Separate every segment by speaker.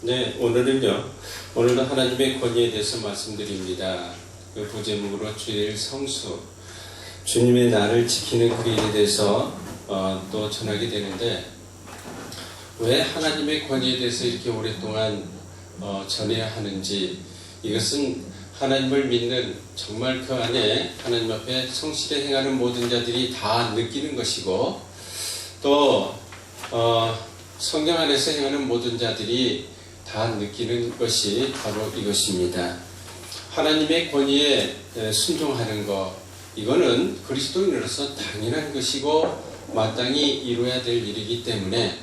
Speaker 1: 네, 오늘도 하나님의 권위에 대해서 말씀드립니다. 그 부제목으로 주일 성수, 주님의 나를 지키는 그 일에 대해서 또 전하게 되는데, 왜 하나님의 권위에 대해서 이렇게 오랫동안 전해야 하는지, 이것은 하나님을 믿는, 정말 그 안에 하나님 앞에 성실히 행하는 모든 자들이 다 느끼는 것이고, 또 성경 안에서 행하는 모든 자들이 다 느끼는 것이 바로 이것입니다. 하나님의 권위에 순종하는 것, 이거는 그리스도인으로서 당연한 것이고 마땅히 이루어야 될 일이기 때문에,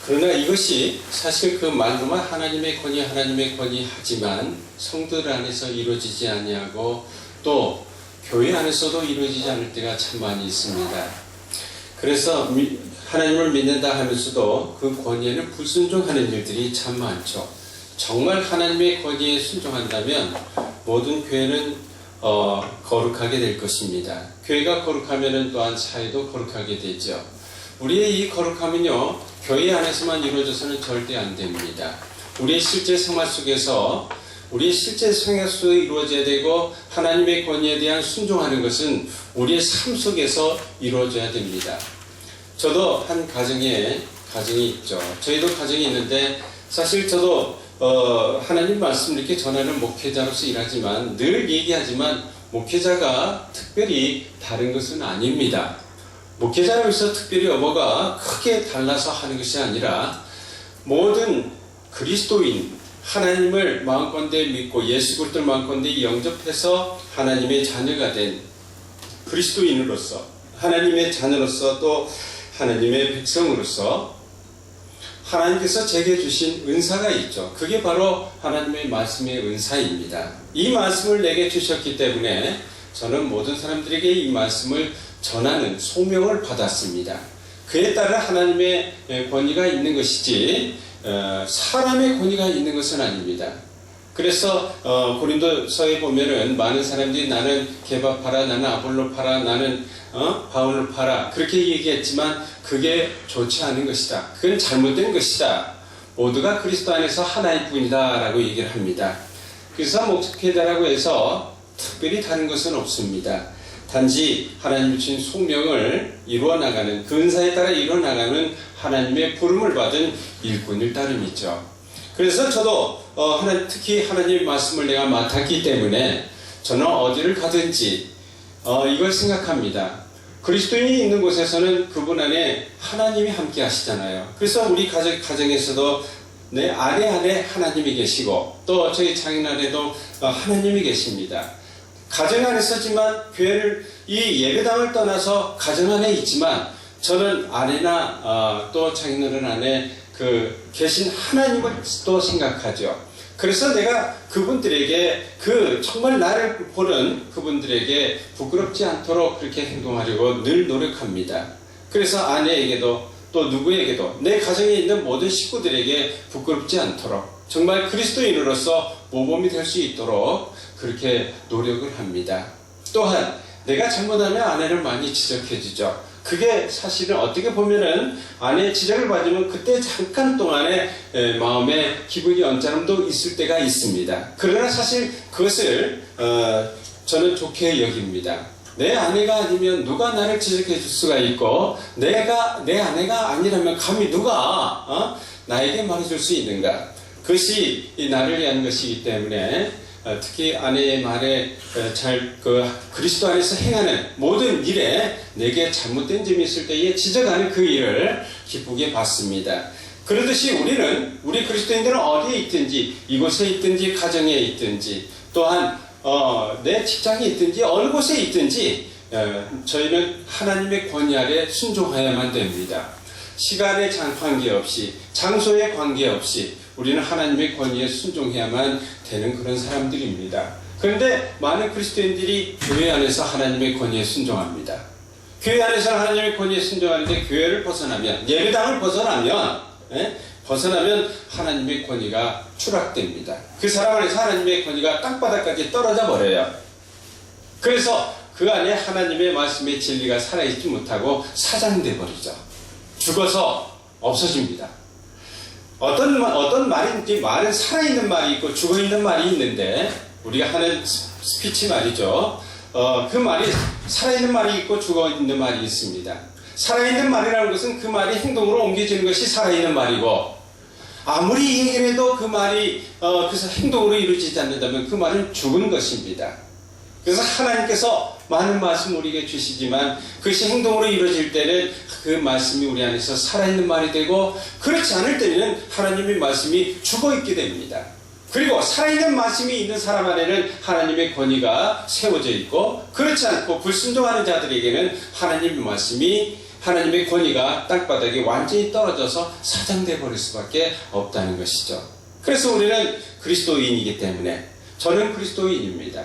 Speaker 1: 그러나 이것이 사실 그 말로만 하나님의 권위 하지만 성도들 안에서 이루어지지 아니하고 또 교회 안에서도 이루어지지 않을 때가 참 많이 있습니다. 그래서 하나님을 믿는다 하면서도 그 권위에는 불순종하는 일들이 참 많죠. 정말 하나님의 권위에 순종한다면 모든 교회는 거룩하게 될 것입니다. 교회가 거룩하면 또한 사회도 거룩하게 되죠. 우리의 이 거룩함은요, 교회 안에서만 이루어져서는 절대 안 됩니다. 우리의 실제 생활 속에서 이루어져야 되고, 하나님의 권위에 대한 순종하는 것은 우리의 삶 속에서 이루어져야 됩니다. 저도 한 가정이 있죠. 저희도 가정이 있는데, 사실 저도 하나님 말씀을 이렇게 전하는 목회자로서 일하지만, 늘 얘기하지만 목회자가 특별히 다른 것은 아닙니다. 목회자로서 특별히 뭐가 크게 달라서 하는 것이 아니라, 모든 그리스도인, 하나님을 마음껏 믿고 예수 그리스도를 마음껏 영접해서 하나님의 자녀가 된 그리스도인으로서, 하나님의 자녀로서, 또 하나님의 백성으로서 하나님께서 제게 주신 은사가 있죠. 그게 바로 하나님의 말씀의 은사입니다. 이 말씀을 내게 주셨기 때문에 저는 모든 사람들에게 이 말씀을 전하는 소명을 받았습니다. 그에 따라 하나님의 권위가 있는 것이지 사람의 권위가 있는 것은 아닙니다. 그래서 고린도서에 보면은 많은 사람들이 나는 게바 파라, 나는 아볼로 파라, 나는 바울을 파라, 그렇게 얘기했지만 그게 좋지 않은 것이다. 그건 잘못된 것이다. 모두가 그리스도 안에서 하나일 뿐이다 라고 얘기를 합니다. 그래서 목회자라고 해서 특별히 다른 것은 없습니다. 단지 하나님이 주신 소명을 이루어나가는, 그 은사에 따라 이루어나가는 하나님의 부름을 받은 일꾼일 따름이죠. 그래서 저도 특히 하나님의 말씀을 내가 맡았기 때문에 저는 어디를 가든지 이걸 생각합니다. 그리스도인이 있는 곳에서는 그분 안에 하나님이 함께 하시잖아요. 그래서 우리 가정에서도 내 안에 하나님이 계시고, 또 저희 장인 안에도 하나님이 계십니다. 가정 안에서지만, 교회를, 이 예배당을 떠나서 가정 안에 있지만, 저는 아내나 또 장인어른 안에 계신 하나님을 또 생각하죠. 그래서 내가 그분들에게, 정말 나를 보는 그분들에게 부끄럽지 않도록 그렇게 행동하려고 늘 노력합니다. 그래서 아내에게도 또 누구에게도, 내 가정에 있는 모든 식구들에게 부끄럽지 않도록, 정말 그리스도인으로서 모범이 될 수 있도록 그렇게 노력을 합니다. 또한 내가 잘못하면 아내를 많이 지적해 주죠. 그게 사실은 어떻게 보면은 아내의 지적을 받으면 그때 잠깐 동안에 마음에 기분이 언짢음도 있을 때가 있습니다. 그러나 사실 그것을 저는 좋게 여깁니다. 내 아내가 아니면 누가 나를 지적해 줄 수가 있고, 내 아내가 아니라면 감히 누가 나에게 말해줄 수 있는가. 그것이 나를 위한 것이기 때문에 특히 아내의 말에 그리스도 안에서 행하는 모든 일에 내게 잘못된 점이 있을 때에 지적하는 그 일을 기쁘게 받습니다. 그러듯이 우리 그리스도인들은 어디에 있든지, 이곳에 있든지, 가정에 있든지, 또한 내 직장에 있든지, 어느 곳에 있든지 저희는 하나님의 권위 아래 순종해야만 됩니다. 시간에 관계없이, 장소에 관계없이 우리는 하나님의 권위에 순종해야만 되는 그런 사람들입니다. 그런데 많은 그리스도인들이 교회 안에서 하나님의 권위에 순종합니다. 교회 안에서 하나님의 권위에 순종하는데, 교회를 벗어나면, 예배당을 벗어나면 하나님의 권위가 추락됩니다. 그 사람 안에서 하나님의 권위가 땅바닥까지 떨어져 버려요. 그래서 그 안에 하나님의 말씀의 진리가 살아있지 못하고 사장돼 버리죠. 죽어서 없어집니다. 어떤 말인지, 말은 살아있는 말이 있고 죽어있는 말이 있는데, 우리가 하는 스피치 말이죠. 그 말이 살아있는 말이 있고 죽어있는 말이 있습니다. 살아있는 말이라는 것은 그 말이 행동으로 옮겨지는 것이 살아있는 말이고, 아무리 얘기를 해도 그 말이 그래서 행동으로 이루어지지 않는다면 그 말은 죽은 것입니다. 그래서 하나님께서 많은 말씀 우리에게 주시지만 그것이 행동으로 이루어질 때는 그 말씀이 우리 안에서 살아있는 말이 되고, 그렇지 않을 때는 하나님의 말씀이 죽어있게 됩니다. 그리고 살아있는 말씀이 있는 사람 안에는 하나님의 권위가 세워져 있고, 그렇지 않고 불순종하는 자들에게는 하나님의 말씀이, 하나님의 권위가 땅바닥에 완전히 떨어져서 사장돼 버릴 수밖에 없다는 것이죠. 그래서 우리는 그리스도인이기 때문에, 저는 그리스도인입니다.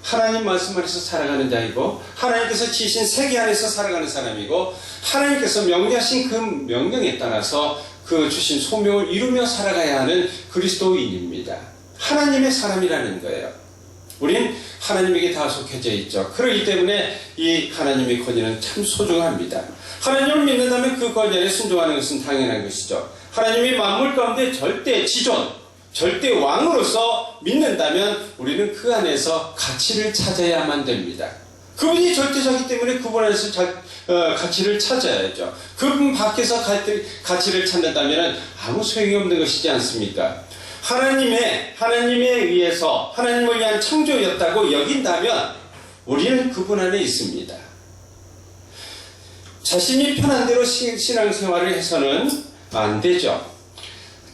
Speaker 1: 하나님 말씀 안에서 살아가는 자이고, 하나님께서 지으신 세계 안에서 살아가는 사람이고, 하나님께서 명령하신 그 명령에 따라서 그 주신 소명을 이루며 살아가야 하는 그리스도인입니다. 하나님의 사람이라는 거예요. 우린 하나님에게 다 속해져 있죠. 그렇기 때문에 이 하나님의 권위는 참 소중합니다. 하나님을 믿는다면 그 권위에 순종하는 것은 당연한 것이죠. 하나님이 만물 가운데 절대 지존, 절대 왕으로서 믿는다면 우리는 그 안에서 가치를 찾아야만 됩니다. 그분이 절대자기 때문에 그분 안에서 가치를 찾아야죠. 그분 밖에서 가치를 찾는다면 아무 소용이 없는 것이지 않습니까? 하나님에 의해서 하나님을 위한 창조였다고 여긴다면 우리는 그분 안에 있습니다. 자신이 편한 대로 신앙생활을 해서는 안 되죠.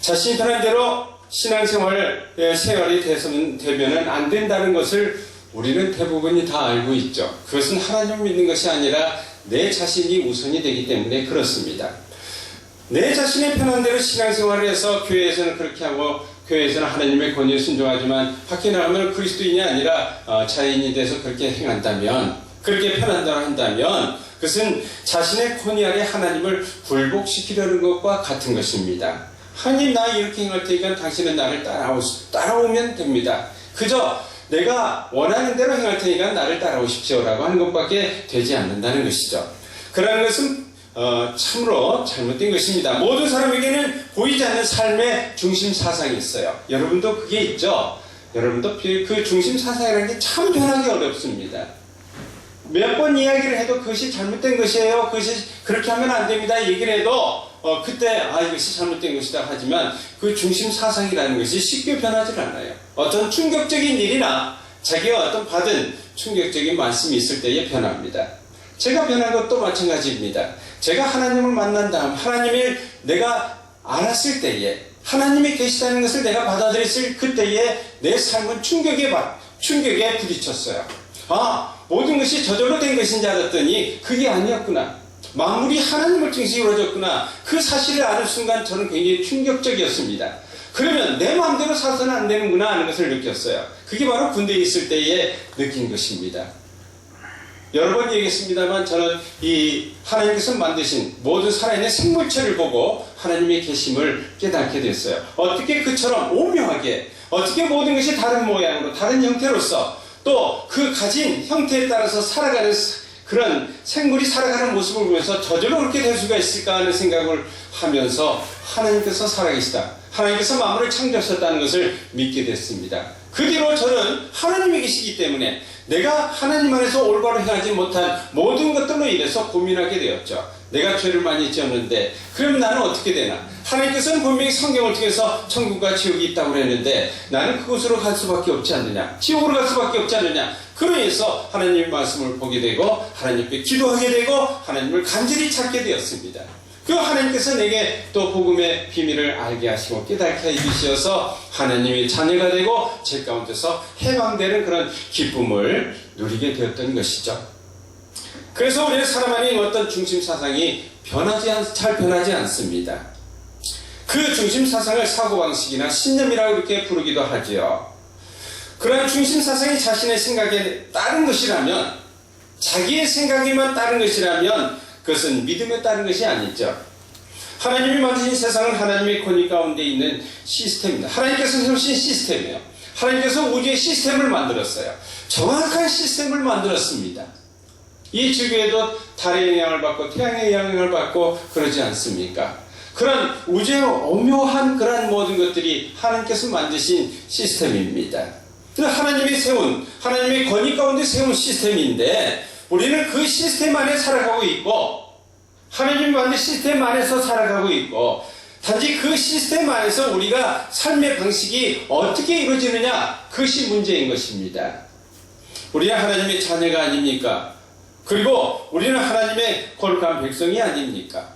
Speaker 1: 자신이 편한 대로 신앙생활이 되면은 안 된다는 것을 우리는 대부분이 다 알고 있죠. 그것은 하나님을 믿는 것이 아니라 내 자신이 우선이 되기 때문에 그렇습니다. 내 자신의 편한 대로 신앙생활을 해서 교회에서는 그렇게 하고, 교회에서는 하나님의 권위에 순종하지만 밖에 나가면 그리스도인이 아니라 자인이 돼서 그렇게 행한다면, 그렇게 편한 대로 한다면 그것은 자신의 권위 아래 하나님을 굴복시키려는 것과 같은 것입니다. 하나님, 나 이렇게 행할 테니까 당신은 나를 따라오면 됩니다. 그저 내가 원하는 대로 행할 테니까 나를 따라오십시오라고 하는 것밖에 되지 않는다는 것이죠. 그러는 것은 참으로 잘못된 것입니다. 모든 사람에게는 보이지 않는 삶의 중심 사상이 있어요. 여러분도 그게 있죠? 여러분도 그 중심 사상이라는 게 참 변하기 어렵습니다. 몇 번 이야기를 해도 그것이 잘못된 것이에요, 그것이 그렇게 하면 안 됩니다 얘기를 해도 그때 이것이 잘못된 것이다 하지만 그 중심 사상이라는 것이 쉽게 변하지 않아요. 어떤 충격적인 일이나 자기가 어떤 받은 충격적인 말씀이 있을 때에 변합니다. 제가 변한 것도 마찬가지입니다. 제가 하나님을 만난 다음, 하나님을 내가 알았을 때에, 하나님이 계시다는 것을 내가 받아들였을 그때에 내 삶은 충격에 부딪혔어요. 모든 것이 저절로 된 것인지 알았더니 그게 아니었구나. 만물이 하나님을 통해서 이루어졌구나. 그 사실을 아는 순간 저는 굉장히 충격적이었습니다. 그러면 내 마음대로 살아서는 안 되는구나 하는 것을 느꼈어요. 그게 바로 군대에 있을 때에 느낀 것입니다. 여러 번 얘기했습니다만 저는 이 하나님께서 만드신 모든 살아있는 생물체를 보고 하나님의 계심을 깨닫게 됐어요. 어떻게 그처럼 오묘하게, 어떻게 모든 것이 다른 모양으로, 다른 형태로서 또 그 가진 형태에 따라서 살아가는 그런 생물이 살아가는 모습을 보면서 저절로 그렇게 될 수가 있을까 하는 생각을 하면서 하나님께서 살아계시다, 하나님께서 만물을 창조하셨다는 것을 믿게 됐습니다. 그 뒤로 저는 하나님이 계시기 때문에 내가 하나님 안에서 올바로 행하지 못한 모든 것들로 인해서 고민하게 되었죠. 내가 죄를 많이 지었는데 그럼 나는 어떻게 되나? 하나님께서는 분명히 성경을 통해서 천국과 지옥이 있다고 그랬는데 나는 그곳으로 갈 수밖에 없지 않느냐? 지옥으로 갈 수밖에 없지 않느냐? 그러해서 하나님의 말씀을 보게 되고 하나님께 기도하게 되고 하나님을 간절히 찾게 되었습니다. 그 하나님께서 내게 또 복음의 비밀을 알게 하시고 깨닫게 해주셔서 하나님의 자녀가 되고 제 가운데서 해방되는 그런 기쁨을 누리게 되었던 것이죠. 그래서 우리의 사람 안에 어떤 중심 사상이 잘 변하지 않습니다. 그 중심 사상을 사고방식이나 신념이라고 이렇게 부르기도 하지요. 그러한 중심 사상이 자신의 생각에 따른 것이라면, 자기의 생각에만 따른 것이라면 그것은 믿음에 따른 것이 아니죠. 하나님이 만드신 세상은 하나님의 권위 가운데 있는 시스템입니다. 하나님께서 세우신 시스템이에요. 하나님께서 우주의 시스템을 만들었어요. 정확한 시스템을 만들었습니다. 이 지구에도 달의 영향을 받고 태양의 영향을 받고 그러지 않습니까? 그런 우주의 오묘한 그런 모든 것들이 하나님께서 만드신 시스템입니다. 하나님이 세운, 하나님의 권위 가운데 세운 시스템인데 우리는 그 시스템 안에 살아가고 있고 하나님이 만든 시스템 안에서 살아가고 있고 단지 그 시스템 안에서 우리가 삶의 방식이 어떻게 이루어지느냐 그것이 문제인 것입니다. 우리는 하나님의 자녀가 아닙니까? 그리고 우리는 하나님의 거룩한 백성이 아닙니까?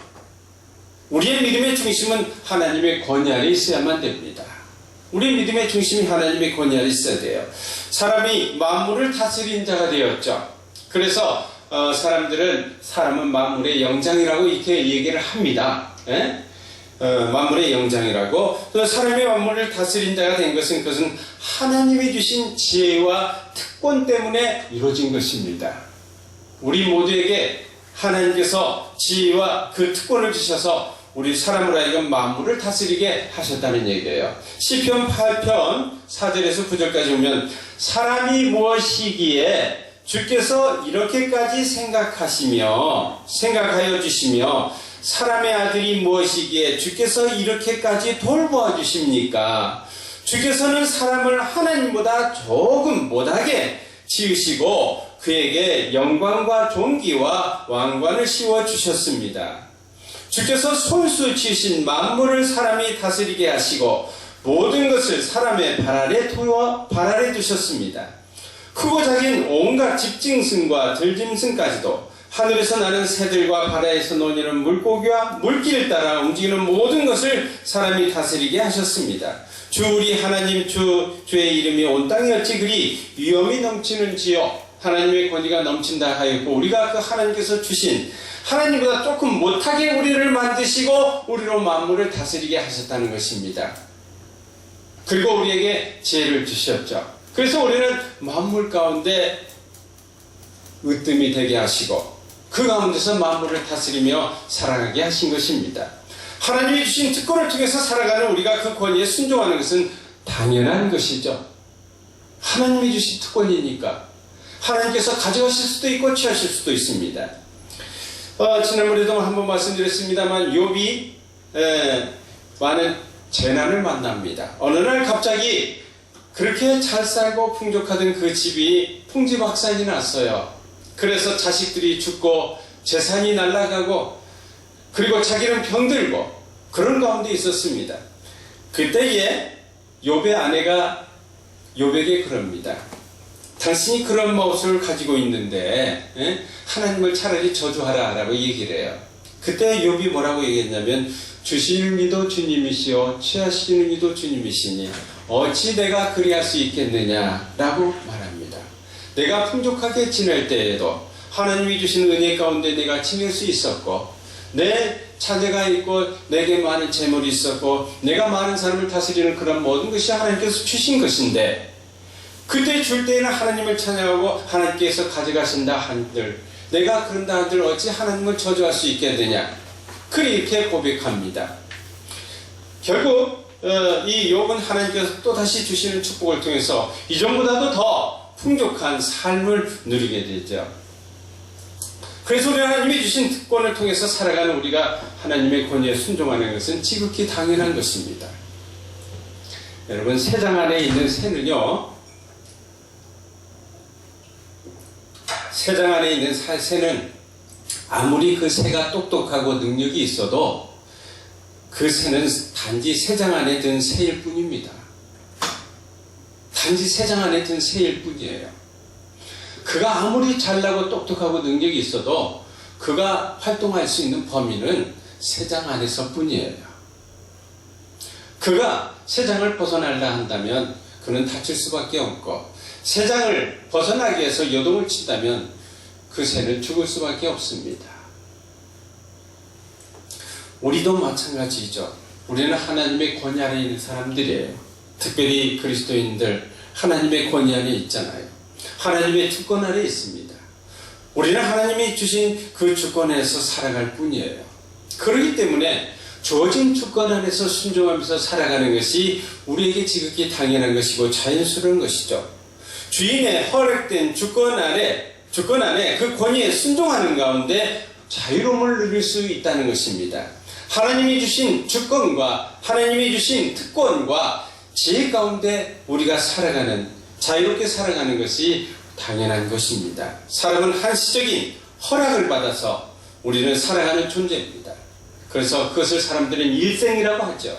Speaker 1: 우리의 믿음의 중심은 하나님의 권위 아래 있어야만 됩니다. 우리 믿음의 중심이 하나님의 권위 아래 있어야 돼요. 사람이 만물을 다스린 자가 되었죠. 그래서 사람은 만물의 영장이라고 이렇게 얘기를 합니다. 만물의 영장이라고. 사람이 만물을 다스린 자가 된 것은 그것은 하나님이 주신 지혜와 특권 때문에 이루어진 것입니다. 우리 모두에게 하나님께서 지혜와 그 특권을 주셔서 우리 사람으로 하여금 만물을 다스리게 하셨다는 얘기예요. 시편 8편 4절에서 9절까지 보면 사람이 무엇이기에 주께서 이렇게까지 생각하여 주시며 사람의 아들이 무엇이기에 주께서 이렇게까지 돌보아 주십니까? 주께서는 사람을 하나님보다 조금 못하게 지으시고 그에게 영광과 존귀와 왕관을 씌워 주셨습니다. 주께서 손수 지으신 만물을 사람이 다스리게 하시고 모든 것을 사람의 발 아래 두셨습니다. 크고 작은 온갖 집짐승과 들짐승까지도 하늘에서 나는 새들과 바다에서 노니는 물고기와 물길을 따라 움직이는 모든 것을 사람이 다스리게 하셨습니다. 주 우리 하나님 주의 이름이 온 땅에 어찌 그리 위엄이 넘치는지요. 하나님의 권위가 넘친다 하였고 우리가 그 하나님께서 주신 하나님보다 조금 못하게 우리를 만드시고 우리로 만물을 다스리게 하셨다는 것입니다. 그리고 우리에게 지혜를 주셨죠. 그래서 우리는 만물 가운데 으뜸이 되게 하시고 그 가운데서 만물을 다스리며 살아가게 하신 것입니다. 하나님이 주신 특권을 통해서 살아가는 우리가 그 권위에 순종하는 것은 당연한 것이죠. 하나님이 주신 특권이니까 하나님께서 가져가실 수도 있고 취하실 수도 있습니다. 지난번에도 한번 말씀드렸습니다만 욥이 많은 재난을 만납니다. 어느 날 갑자기 그렇게 잘 살고 풍족하던 그 집이 풍지박산이 났어요. 그래서 자식들이 죽고 재산이 날아가고 그리고 자기는 병들고 그런 가운데 있었습니다. 그때에 욥의 아내가 욥에게 그럽니다. 당신이 그런 모습을 가지고 있는데 하나님을 차라리 저주하라 라고 얘기를 해요. 그때 욥이 뭐라고 얘기했냐면 주시는 이도 주님이시오 취하시는 이도 주님이시니 어찌 내가 그리할 수 있겠느냐 라고 말합니다. 내가 풍족하게 지낼 때에도 하나님이 주신 은혜 가운데 내가 지낼 수 있었고 내 자녀가 있고 내게 많은 재물이 있었고 내가 많은 사람을 다스리는 그런 모든 것이 하나님께서 주신 것인데 그때 줄 때에는 하나님을 찬양하고 하나님께서 가져가신다 한들 내가 그런다 한들 어찌 하나님을 저주할 수 있겠느냐 그렇게 고백합니다. 결국 이 욥은 하나님께서 또다시 주시는 축복을 통해서 이전보다도 더 풍족한 삶을 누리게 되죠. 그래서 우리 하나님이 주신 특권을 통해서 살아가는 우리가 하나님의 권위에 순종하는 것은 지극히 당연한 것입니다. 여러분 새장 안에 있는 새는요 새장 안에 있는 새는 아무리 그 새가 똑똑하고 능력이 있어도 그 새는 단지 새장 안에 든 새일 뿐입니다. 단지 새장 안에 든 새일 뿐이에요. 그가 아무리 잘나고 똑똑하고 능력이 있어도 그가 활동할 수 있는 범위는 새장 안에서 뿐이에요. 그가 새장을 벗어나려 한다면 그는 다칠 수밖에 없고 새장을 벗어나기 위해서 요동을 친다면 그 새는 죽을 수밖에 없습니다. 우리도 마찬가지죠. 우리는 하나님의 권위 아래 있는 사람들이에요. 특별히 그리스도인들 하나님의 권위 아래 있잖아요. 하나님의 주권 아래 있습니다. 우리는 하나님이 주신 그 주권에서 살아갈 뿐이에요. 그렇기 때문에 주어진 주권 안에서 순종하면서 살아가는 것이 우리에게 지극히 당연한 것이고 자연스러운 것이죠. 주인의 허락된 주권 안에 그 권위에 순종하는 가운데 자유로움을 누릴 수 있다는 것입니다. 하나님이 주신 주권과 하나님이 주신 특권과 지혜 가운데 우리가 살아가는, 자유롭게 살아가는 것이 당연한 것입니다. 사람은 한시적인 허락을 받아서 우리는 살아가는 존재입니다. 그래서 그것을 사람들은 일생이라고 하죠.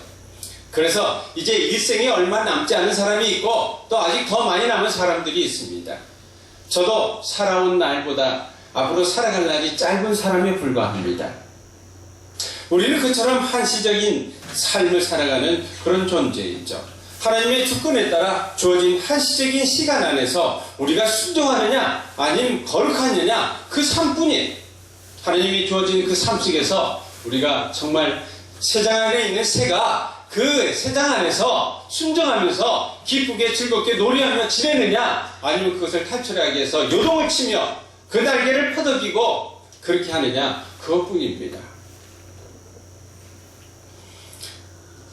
Speaker 1: 그래서 이제 일생이 얼마 남지 않은 사람이 있고 또 아직 더 많이 남은 사람들이 있습니다. 저도 살아온 날보다 앞으로 살아갈 날이 짧은 사람에 불과합니다. 우리는 그처럼 한시적인 삶을 살아가는 그런 존재이죠. 하나님의 주권에 따라 주어진 한시적인 시간 안에서 우리가 순종하느냐 아니면 거룩하느냐, 그 삶뿐이에요. 하나님이 주어진 그 삶 속에서 우리가 정말 세상 안에 있는 새가 그 세상 안에서 순종하면서 기쁘게 즐겁게 노래하며 지내느냐, 아니면 그것을 탈출하기 위해서 요동을 치며 그 날개를 퍼덕이고 그렇게 하느냐, 그것뿐입니다.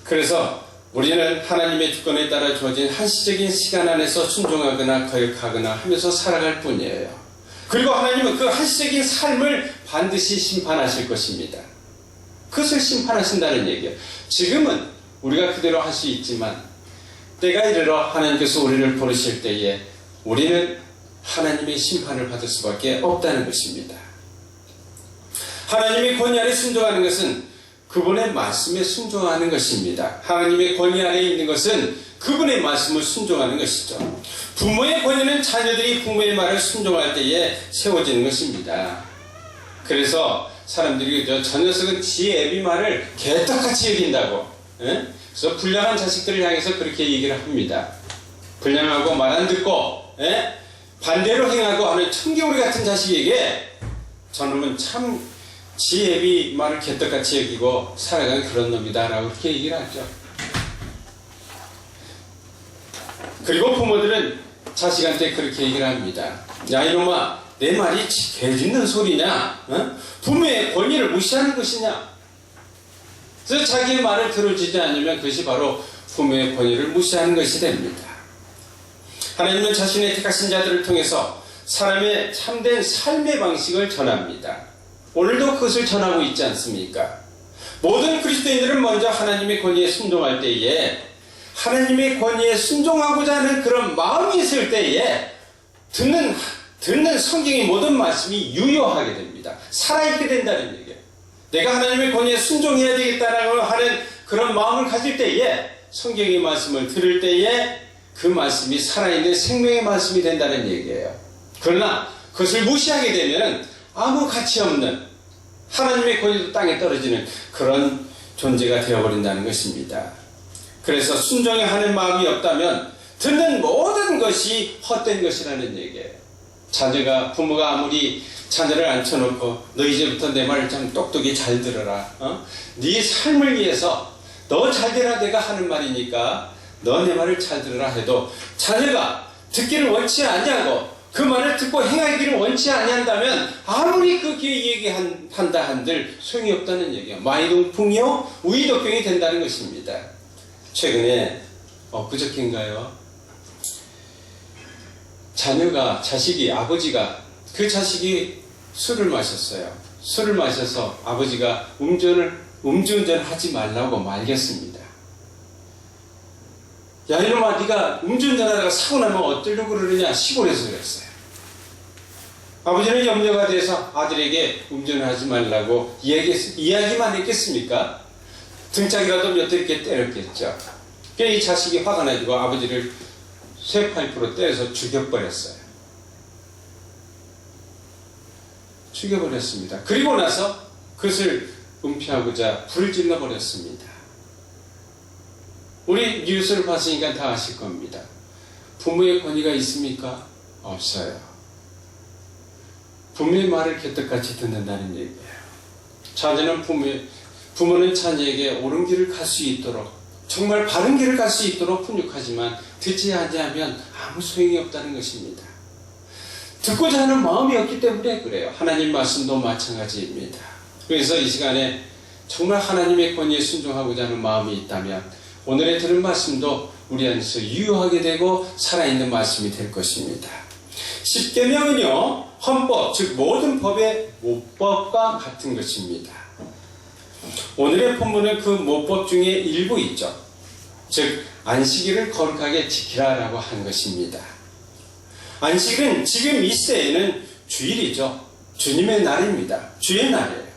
Speaker 1: 그래서 우리는 하나님의 주권에 따라 주어진 한시적인 시간 안에서 순종하거나 거역하거나 하면서 살아갈 뿐이에요. 그리고 하나님은 그 한시적인 삶을 반드시 심판하실 것입니다. 그것을 심판하신다는 얘기예요. 지금은 우리가 그대로 할 수 있지만 때가 이르러 하나님께서 우리를 부르실 때에 우리는 하나님의 심판을 받을 수밖에 없다는 것입니다. 하나님의 권위 아래 순종하는 것은 그분의 말씀에 순종하는 것입니다. 하나님의 권위 아래 있는 것은 그분의 말씀을 순종하는 것이죠. 부모의 권위는 자녀들이 부모의 말을 순종할 때에 세워지는 것입니다. 그래서 사람들이 저 녀석은 지 애비 말을 개떡같이 여긴다고, 그래서 불량한 자식들을 향해서 그렇게 얘기를 합니다. 불량하고 말 안 듣고 반대로 행하고 하는 청개구리 같은 자식에게 저놈은 참 지 애비 말을 개떡같이 여기고 살아간 그런 놈이다 라고 그렇게 얘기를 하죠. 그리고 부모들은 자식한테 그렇게 얘기를 합니다. 야 이놈아, 내 말이 개 짖는 소리냐? 부모의 권위를 무시하는 것이냐? 그래서 자기의 말을 들어주지 않으면 그것이 바로 부모의 권위를 무시하는 것이 됩니다. 하나님은 자신의 택하신 자들을 통해서 사람의 참된 삶의 방식을 전합니다. 오늘도 그것을 전하고 있지 않습니까? 모든 그리스도인들은 먼저 하나님의 권위에 순종할 때에, 하나님의 권위에 순종하고자 하는 그런 마음이 있을 때에 듣는 성경의 모든 말씀이 유효하게 됩니다. 살아있게 된다는 얘기예요. 내가 하나님의 권위에 순종해야 되겠다라고 하는 그런 마음을 가질 때에, 성경의 말씀을 들을 때에 그 말씀이 살아있는 생명의 말씀이 된다는 얘기예요. 그러나 그것을 무시하게 되면 아무 가치 없는, 하나님의 권위도 땅에 떨어지는 그런 존재가 되어버린다는 것입니다. 그래서 순종해야 하는 마음이 없다면 듣는 모든 것이 헛된 것이라는 얘기예요. 부모가 아무리 자녀를 앉혀놓고 너 이제부터 내 말을 참 똑똑히 잘 들어라, 네 삶을 위해서 너 잘 되라 내가 하는 말이니까 너 내 말을 잘 들어라 해도 자녀가 듣기를 원치 아니하고 그 말을 듣고 행하기를 원치 아니한다면 아무리 그렇게 얘기한다 한들 소용이 없다는 얘기예요. 마이동풍이요 우이덕경이 된다는 것입니다. 최근에 그저께인가요? 아버지가 그 자식이 술을 마셨어요. 술을 마셔서 아버지가 음주운전 하지 말라고 말겠습니다. 야 이놈아, 네가 음주운전하다가 사고 나면 어쩌려고 그러느냐, 시골에서 그랬어요. 아버지는 염려가 돼서 아들에게 운전을 하지 말라고 이야기만 했겠습니까? 등짝이라도 몇 대 이렇게 때렸겠죠. 이 자식이 화가 나지고 아버지를 쇠파이프로 때려서 죽여버렸어요. 죽여버렸습니다. 그리고 나서 그것을 은폐하고자 불을 질러버렸습니다. 우리 뉴스를 봤으니까 다 아실 겁니다. 부모의 권위가 있습니까? 없어요. 부모의 말을 개떡같이 듣는다는 얘기예요. 자녀는 부모는 자녀에게 옳은 길을 갈 수 있도록, 정말 바른 길을 갈 수 있도록 훈육하지만 듣지 아니하면 아무 소용이 없다는 것입니다. 듣고자 하는 마음이 없기 때문에 그래요. 하나님 말씀도 마찬가지입니다. 그래서 이 시간에 정말 하나님의 권위에 순종하고자 하는 마음이 있다면 오늘의 들은 말씀도 우리 안에서 유효하게 되고 살아있는 말씀이 될 것입니다. 십계명은요, 헌법, 즉 모든 법의 모법과 같은 것입니다. 오늘의 본문은 그 모법 중에 일부 있죠. 즉 안식일을 거룩하게 지키라라고 한 것입니다. 안식일은 지금 이 시대에는 주일이죠. 주님의 날입니다. 주의 날이에요.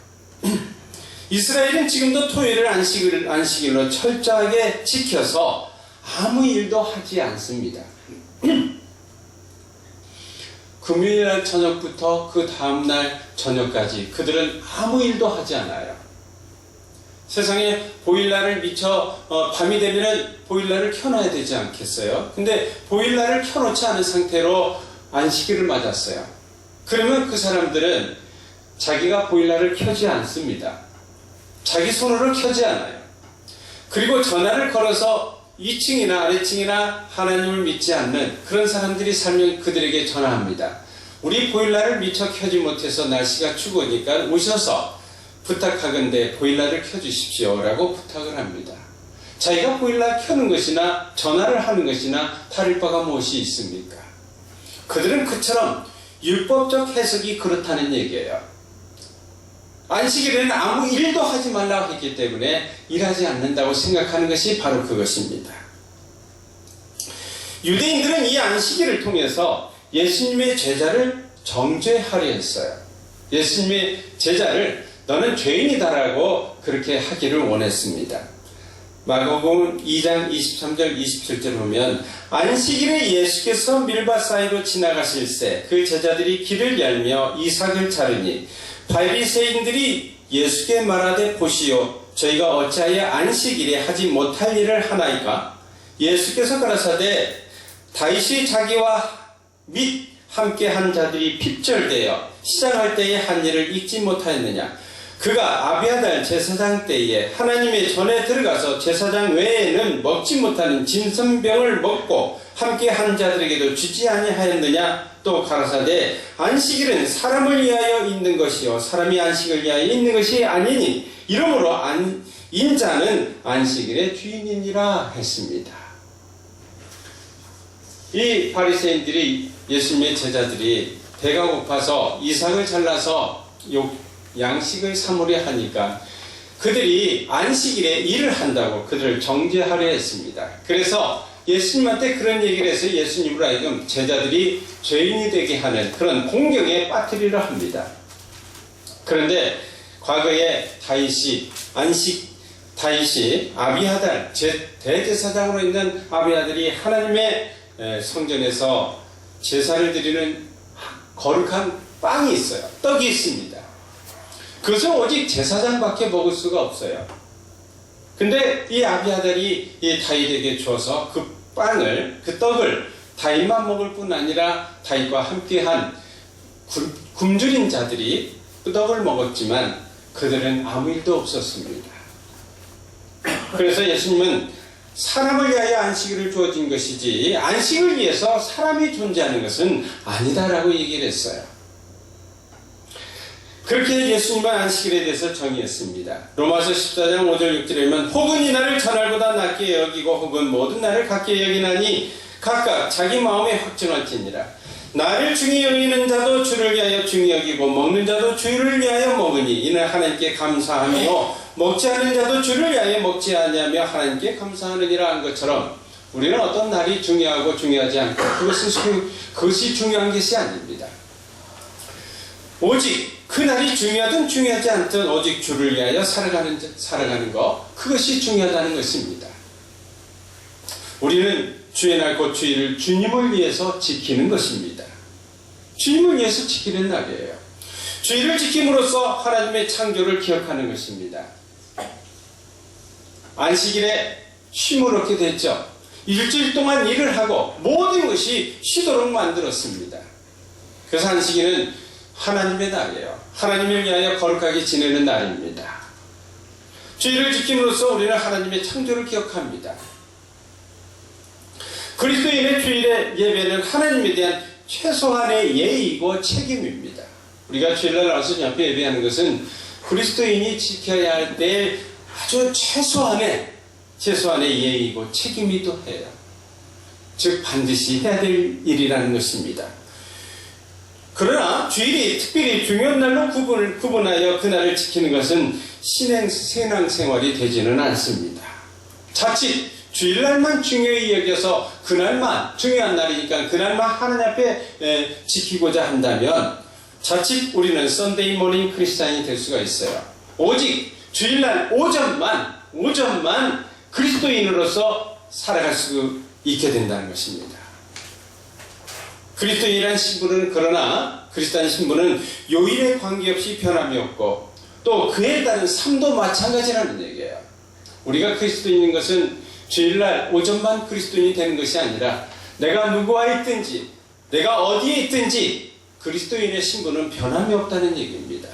Speaker 1: 이스라엘은 지금도 토요일을 안식일로 철저하게 지켜서 아무 일도 하지 않습니다. 금요일날 저녁부터 그 다음날 저녁까지 그들은 아무 일도 하지 않아요. 세상에 보일러를 밤이 되면 보일러를 켜놔야 되지 않겠어요? 근데 보일러를 켜놓지 않은 상태로 안식일을 맞았어요. 그러면 그 사람들은 자기가 보일러를 켜지 않습니다. 자기 손으로 켜지 않아요. 그리고 전화를 걸어서 2층이나 아래층이나 하나님을 믿지 않는 그런 사람들이 살면 그들에게 전화합니다. 우리 보일러를 미처 켜지 못해서 날씨가 추우니까 오셔서 부탁하건대 보일러를 켜주십시오 라고 부탁을 합니다. 자기가 보일러 켜는 것이나 전화를 하는 것이나 다를 바가 무엇이 있습니까? 그들은 그처럼 율법적 해석이 그렇다는 얘기예요. 안식일에는 아무 일도 하지 말라고 했기 때문에 일하지 않는다고 생각하는 것이 바로 그것입니다. 유대인들은 이 안식일을 통해서 예수님의 제자를 정죄하려 했어요. 예수님의 제자를 너는 죄인이다라고 그렇게 하기를 원했습니다. 마가복음 2장 23절 27절 보면 안식일에 예수께서 밀밭 사이로 지나가실새 그 제자들이 길을 열며 이삭을 자르니 바리새인들이 예수께 말하되 보시오 저희가 어찌하여 안식일에 하지 못할 일을 하나이까? 예수께서 가라사대 다윗이 자기와 및 함께 한 자들이 핍절되어 시작할 때에 한 일을 잊지 못하였느냐? 그가 아비아달 제사장 때에 하나님의 전에 들어가서 제사장 외에는 먹지 못하는 진선병을 먹고 함께 한 자들에게도 주지 아니하였느냐? 또 가라사대 안식일은 사람을 위하여 있는 것이요 사람이 안식을 위하여 있는 것이 아니니 이러므로 인자는 안식일의 주인이니라 했습니다. 이 바리새인들이 예수님의 제자들이 배가 고파서 이삭을 잘라서 양식을 사모려 하니까 그들이 안식일에 일을 한다고 그들을 정죄하려 했습니다. 그래서 예수님한테 그런 얘기를 해서 예수님으로 하여금 제자들이 죄인이 되게 하는 그런 공경에 빠뜨리려 합니다. 그런데 과거에 다윗이 아비아달 대제사장으로 있는 아비아달이 하나님의 성전에서 제사를 드리는 거룩한 빵이 있어요. 떡이 있습니다. 그것은 오직 제사장밖에 먹을 수가 없어요. 근데 이 아비아달이 이 다윗에게 줘서 그 떡을 다윗만 먹을 뿐 아니라 다윗과 함께한 굶주린 자들이 그 떡을 먹었지만 그들은 아무 일도 없었습니다. 그래서 예수님은 사람을 위하여 안식일을 주어진 것이지 안식을 위해서 사람이 존재하는 것은 아니다라고 얘기를 했어요. 그렇게 예수님은 안식일에 대해서 정의했습니다. 로마서 14장 5절 6절에 보면 혹은 이 날을 전날보다 낮게 여기고 혹은 모든 날을 같게 여기나니 각각 자기 마음에 확정할지니라. 나를 중히 여기는 자도 주를 위하여 중히 여기고 먹는 자도 주를 위하여 먹으니 이는 하나님께 감사하며 먹지 않는 자도 주를 위하여 먹지 아니하며 하나님께 감사하느니라 한 것처럼 우리는 어떤 날이 중요하고 중요하지 않고 그것이 중요한 것이 아닙니다. 오직 그 날이 중요하든 중요하지 않든 오직 주를 위하여 살아가는 것 그것이 중요하다는 것입니다. 우리는 주의 날 곧 주일을 주님을 위해서 지키는 것입니다. 주님을 위해서 지키는 날이에요. 주일을 지킴으로써 하나님의 창조를 기억하는 것입니다. 안식일에 쉼을 얻게 됐죠. 일주일 동안 일을 하고 모든 것이 쉬도록 만들었습니다. 그래서 안식일은 하나님의 날이에요. 하나님을 위하여 거룩하게 지내는 날입니다. 주일을 지킴으로써 우리는 하나님의 창조를 기억합니다. 그리스도인의 주일의 예배는 하나님에 대한 최소한의 예의이고 책임입니다. 우리가 주일날 나와서 옆에 예배하는 것은 그리스도인이 지켜야 할 때 아주 최소한의 예의이고 책임이기도 해요. 즉 반드시 해야 될 일이라는 것입니다. 그러나 주일이 특별히 중요한 날로 구분하여 그날을 지키는 것은 신앙생활이 되지는 않습니다. 자칫 주일날만 중요히 여겨서 그날만 중요한 날이니까 그날만 하나님 앞에 지키고자 한다면 자칫 우리는 썬데이 모닝 크리스찬이 될 수가 있어요. 오직 주일날 오전만 그리스도인으로서 살아갈 수 있게 된다는 것입니다. 그리스도인이라는 신분은 그러나 그리스도인 신분은 요일에 관계없이 변함이 없고 또 그에 따른 삶도 마찬가지라는 얘기예요. 우리가 그리스도인인 것은 주일날 오전만 그리스도인이 되는 것이 아니라 내가 누구와 있든지 내가 어디에 있든지 그리스도인의 신분은 변함이 없다는 얘기입니다.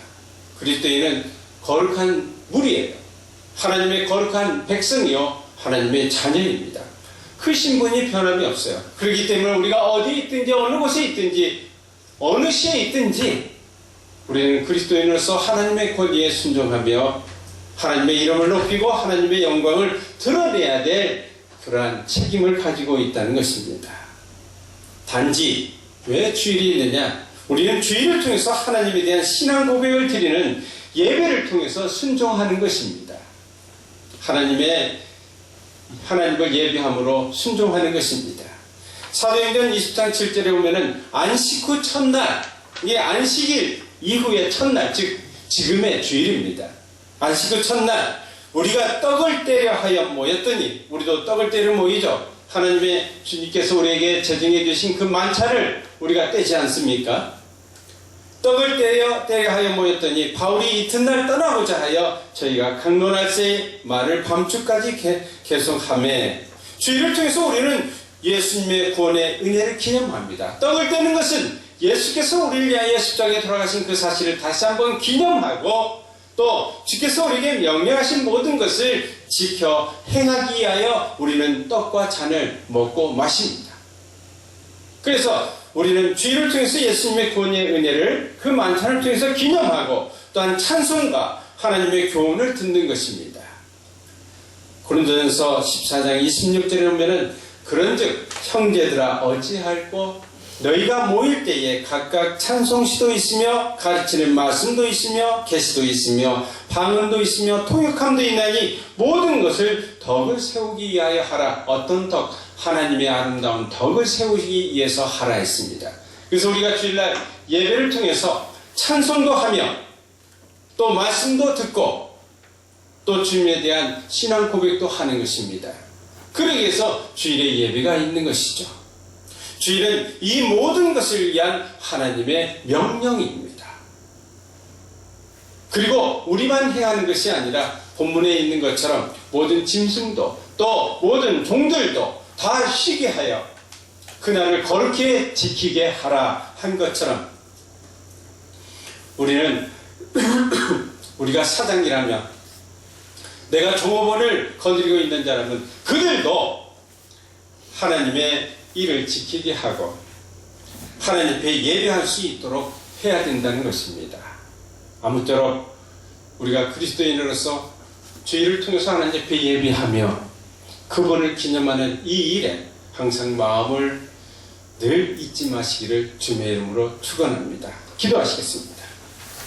Speaker 1: 그리스도인은 거룩한 무리예요. 하나님의 거룩한 백성이요 하나님의 자녀입니다. 그 신분이 변함이 없어요. 그렇기 때문에 우리가 어디에 있든지 어느 곳에 있든지 어느 시에 있든지 우리는 그리스도인으로서 하나님의 권위에 순종하며 하나님의 이름을 높이고 하나님의 영광을 드러내야 될 그러한 책임을 가지고 있다는 것입니다. 단지 왜 주일이 있느냐? 우리는 주일을 통해서 하나님에 대한 신앙 고백을 드리는 예배를 통해서 순종하는 것입니다. 하나님을 예배함으로 순종하는 것입니다. 사도행전 20장 7절에 보면은 안식 후 첫날, 이게 안식일 이후의 첫날, 즉 지금의 주일입니다. 안식 후 첫날 우리가 떡을 떼려 하여 모였더니, 우리도 떡을 떼려 모이죠. 하나님의 주님께서 우리에게 제정해 주신 그 만찬을 우리가 떼지 않습니까? 떡을 떼려 하여 모였더니 바울이 이튿날 떠나고자 하여 저희가 강론할새의 말을 밤중까지 계속하매, 주일을 통해서 우리는 예수님의 구원의 은혜를 기념합니다. 떡을 떼는 것은 예수께서 우리를 위하여 십자가에 돌아가신 그 사실을 다시 한번 기념하고 또 주께서 우리에게 명령하신 모든 것을 지켜 행하기 위하여 우리는 떡과 잔을 먹고 마십니다. 그래서 우리는 주일을 통해서 예수님의 구원의 은혜를 그 만찬을 통해서 기념하고 또한 찬송과 하나님의 교훈을 듣는 것입니다. 고린도전서 14장 26절에 보면은 그런즉 형제들아 어찌할꼬 너희가 모일 때에 각각 찬송시도 있으며 가르치는 말씀도 있으며 계시도 있으며 방언도 있으며 통역함도 있나니 모든 것을 덕을 세우기 위하여 하라. 어떤 덕? 하나님의 아름다운 덕을 세우기 위해서 하라 했습니다. 그래서 우리가 주일날 예배를 통해서 찬송도 하며 또 말씀도 듣고 또 주님에 대한 신앙 고백도 하는 것입니다. 그러기 위해서 주일에 예배가 있는 것이죠. 주일은 이 모든 것을 위한 하나님의 명령입니다. 그리고 우리만 해야 하는 것이 아니라 본문에 있는 것처럼 모든 짐승도 또 모든 종들도 다 쉬게 하여 그날을 거룩히 지키게 하라 한 것처럼 우리는 우리가 사장이라면 내가 종업원을 거느리고 있는 자라면 그들도 하나님의 일을 지키게 하고 하나님 앞에 예배할 수 있도록 해야 된다는 것입니다. 아무쪼록 우리가 그리스도인으로서 주일을 통해서 하나님 앞에 예배하며 그분을 기념하는 이 일에 항상 마음을 늘 잊지 마시기를 주님의 이름으로 축원합니다. 기도하시겠습니다.